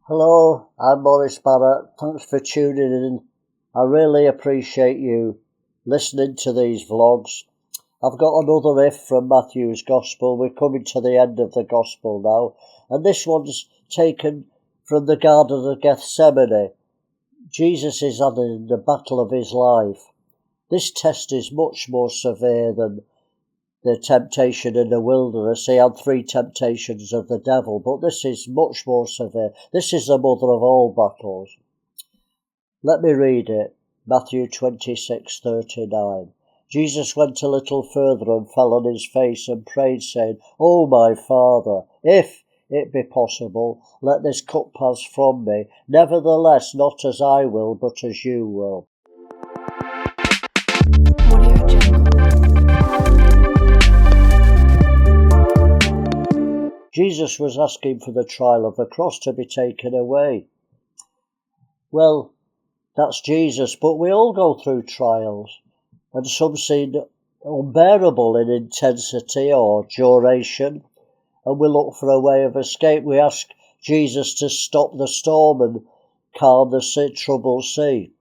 Hello, I'm Maurice Barratt. Thanks for tuning in. I really appreciate you listening to these vlogs. I've got another if from Matthew's Gospel. We're coming to the end of the Gospel now. And this one's taken from the Garden of Gethsemane. Jesus is having the battle of his life. This test is much more severe than the temptation in the wilderness. He had 3 temptations of the devil, but this is much more severe. This is the mother of all battles. Let me read it. Matthew 26:39. Jesus went a little further and fell on his face and prayed, saying, "O my Father, if it be possible, let this cup pass from me. Nevertheless, not as I will, but as you will." Jesus was asking for the trial of the cross to be taken away. Well, that's Jesus, but we all go through trials, and some seem unbearable in intensity or duration, and we look for a way of escape. We ask Jesus to stop the storm and calm the troubled sea.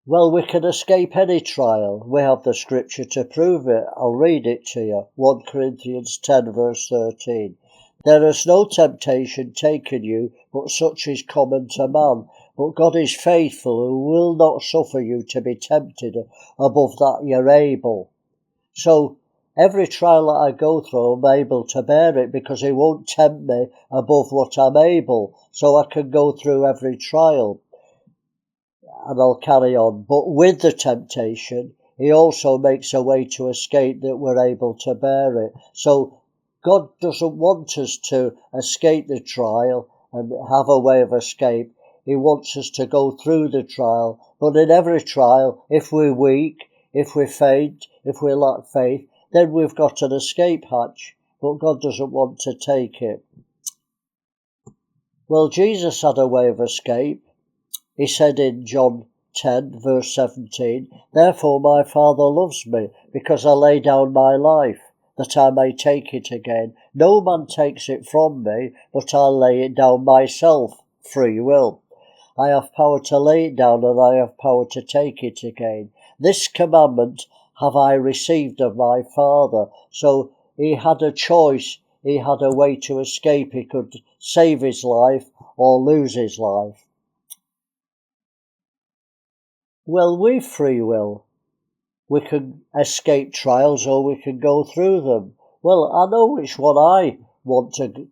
Well, we can escape any trial. We have the scripture to prove it. I'll read it to you. 1 Corinthians 10 verse 13. There is no temptation taken you, but such is common to man. But God is faithful, who will not suffer you to be tempted above that you're able. So every trial that I go through, I'm able to bear it because he won't tempt me above what I'm able. So I can go through every trial. And I'll carry on. But with the temptation, he also makes a way to escape that we're able to bear it. So God doesn't want us to escape the trial and have a way of escape. He wants us to go through the trial. But in every trial, if we're weak, if we're faint, if we lack faith, then we've got an escape hatch. But God doesn't want to take it. Well, Jesus had a way of escape. He said in John 10 verse 17, "Therefore my Father loves me, because I lay down my life, that I may take it again. No man takes it from me, but I lay it down myself." Free will. I have power to lay it down, and I have power to take it again. This commandment have I received of my Father. So he had a choice. He had a way to escape. He could save his life or lose his life. Well, we've free will. We can escape trials or we can go through them. Well, I know which one I want to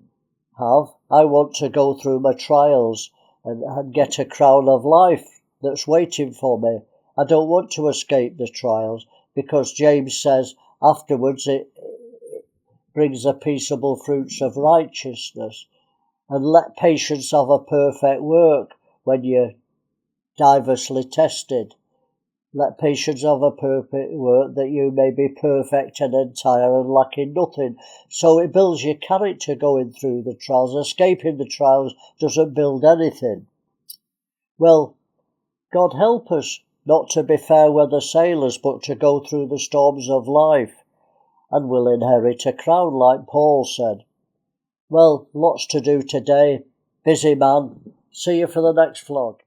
have. I want to go through my trials and get a crown of life that's waiting for me. I don't want to escape the trials because James says afterwards it brings the peaceable fruits of righteousness. And let patience have a perfect work when you're diversely tested. Let patience have a perfect work, that you may be perfect and entire and lacking nothing. So it builds your character going through the trials. Escaping the trials doesn't build anything. Well, God help us not to be fair weather sailors, but to go through the storms of life, and we'll inherit a crown, like Paul said. Well, lots to do today. Busy man. See you for the next vlog.